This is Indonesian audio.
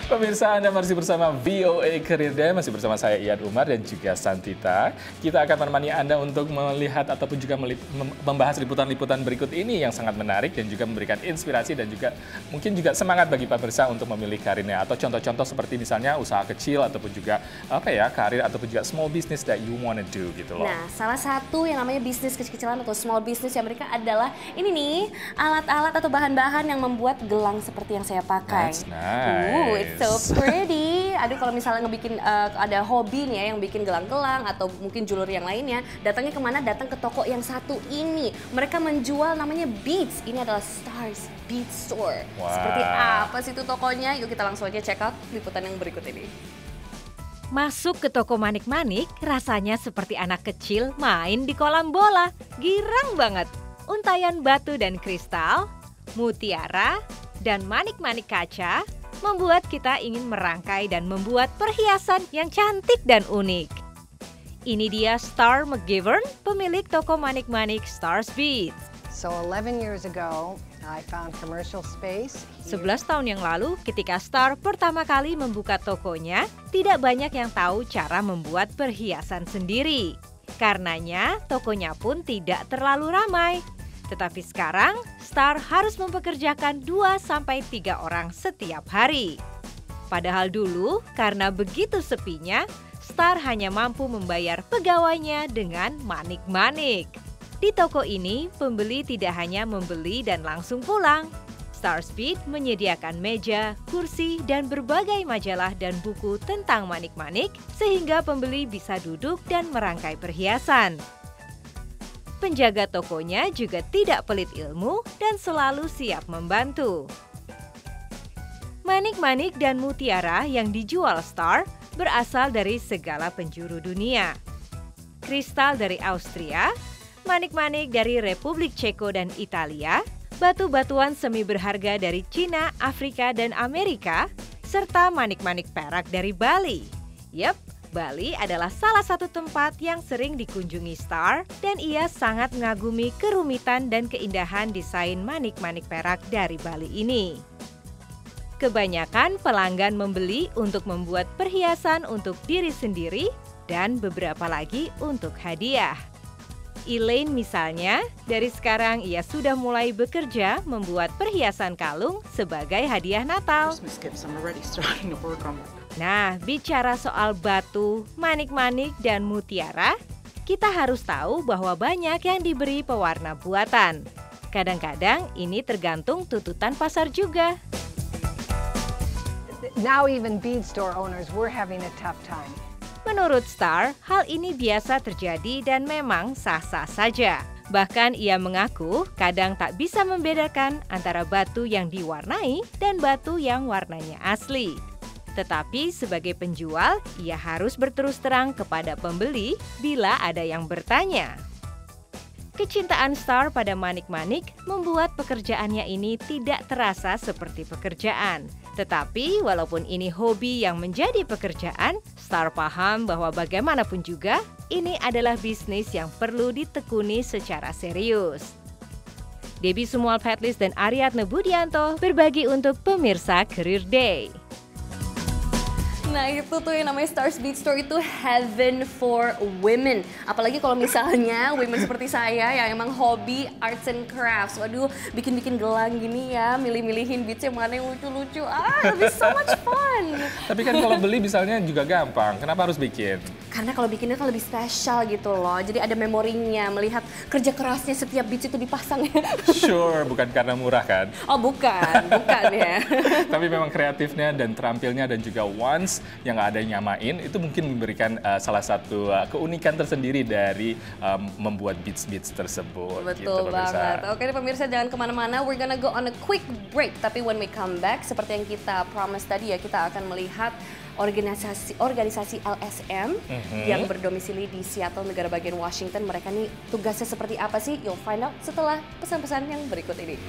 Pemirsa, Anda masih bersama VOA Career Day, masih bersama saya Ian Umar dan juga Santita. Kita akan menemani Anda untuk melihat ataupun juga membahas liputan-liputan berikut ini yang sangat menarik dan juga memberikan inspirasi dan juga mungkin juga semangat bagi pemirsa untuk memilih karirnya atau contoh-contoh seperti misalnya usaha kecil ataupun juga karir ataupun juga small business that you wanna do gitu loh. Nah, salah satu yang namanya bisnis kecil-kecilan atau small business yang mereka adalah ini nih, alat-alat atau bahan-bahan yang membuat gelang seperti yang saya pakai. That's nice. It's so pretty. Aduh, kalau misalnya ngebikin ada hobi nih ya yang bikin gelang-gelang atau mungkin jewelry yang lainnya, datangnya kemana? Datang ke toko yang satu ini. Mereka menjual namanya Beads. Ini adalah Stars Bead Store. Wow. Seperti apa sih itu tokonya? Yuk kita langsung aja check out liputan yang berikut ini. Masuk ke toko manik-manik, rasanya seperti anak kecil main di kolam bola. Girang banget. Untayan batu dan kristal, mutiara, dan manik-manik kaca membuat kita ingin merangkai dan membuat perhiasan yang cantik dan unik. Ini dia Star McGivern, pemilik toko manik-manik Stars Beads. So 11 years ago, I found commercial space. 11 tahun yang lalu, ketika Star pertama kali membuka tokonya, tidak banyak yang tahu cara membuat perhiasan sendiri. Karenanya, tokonya pun tidak terlalu ramai. Tetapi sekarang, Star harus mempekerjakan 2-3 orang setiap hari. Padahal dulu, karena begitu sepinya, Star hanya mampu membayar pegawainya dengan manik-manik. Di toko ini, pembeli tidak hanya membeli dan langsung pulang. Star Speed menyediakan meja, kursi, dan berbagai majalah dan buku tentang manik-manik sehingga pembeli bisa duduk dan merangkai perhiasan. Penjaga tokonya juga tidak pelit ilmu dan selalu siap membantu. Manik-manik dan mutiara yang dijual Star berasal dari segala penjuru dunia. Kristal dari Austria, manik-manik dari Republik Ceko dan Italia, batu-batuan semi berharga dari Cina, Afrika, dan Amerika, serta manik-manik perak dari Bali. Yep, Bali adalah salah satu tempat yang sering dikunjungi Star dan ia sangat mengagumi kerumitan dan keindahan desain manik-manik perak dari Bali ini. Kebanyakan pelanggan membeli untuk membuat perhiasan untuk diri sendiri dan beberapa lagi untuk hadiah. Elaine misalnya, dari sekarang ia sudah mulai bekerja membuat perhiasan kalung sebagai hadiah Natal. Nah, bicara soal batu, manik-manik, dan mutiara, kita harus tahu bahwa banyak yang diberi pewarna buatan. Kadang-kadang ini tergantung tuntutan pasar juga. Now even bead store owners, we're having a tough time. Menurut Star, hal ini biasa terjadi dan memang sah-sah saja. Bahkan ia mengaku kadang tak bisa membedakan antara batu yang diwarnai dan batu yang warnanya asli. Tetapi sebagai penjual, ia harus berterus terang kepada pembeli bila ada yang bertanya. Kecintaan Star pada manik-manik membuat pekerjaannya ini tidak terasa seperti pekerjaan. Tetapi walaupun ini hobi yang menjadi pekerjaan, Star paham bahwa bagaimanapun juga, ini adalah bisnis yang perlu ditekuni secara serius. Debbie Sumual Petlis dan Ariadne Budianto berbagi untuk pemirsa Career Day. Nah itu tuh yang namanya Stars Bead Store itu heaven for women. Apalagi kalau misalnya women seperti saya yang emang hobi arts and crafts. Waduh, bikin-bikin gelang gini ya, milih-milihin beads yang mana yang lucu-lucu. It'll be so much fun. Tapi kan kalau beli misalnya juga gampang, kenapa harus bikin? Karena kalau bikinnya kan lebih spesial gitu loh. Jadi ada memorinya, melihat kerja kerasnya setiap beads itu dipasang ya. Sure, bukan karena murah kan? Oh bukan ya. Tapi memang kreatifnya dan terampilnya dan juga once yang nggak ada yang nyamain, itu mungkin memberikan salah satu keunikan tersendiri dari membuat beads-beads tersebut. Betul gitu, banget. Oke pemirsa, jangan kemana-mana, we're gonna go on a quick break. Tapi when we come back, seperti yang kita promise tadi ya, kita akan melihat organisasi LSM yang berdomisili di Seattle, negara bagian Washington. Mereka nih tugasnya seperti apa sih? You'll find out setelah pesan-pesan yang berikut ini.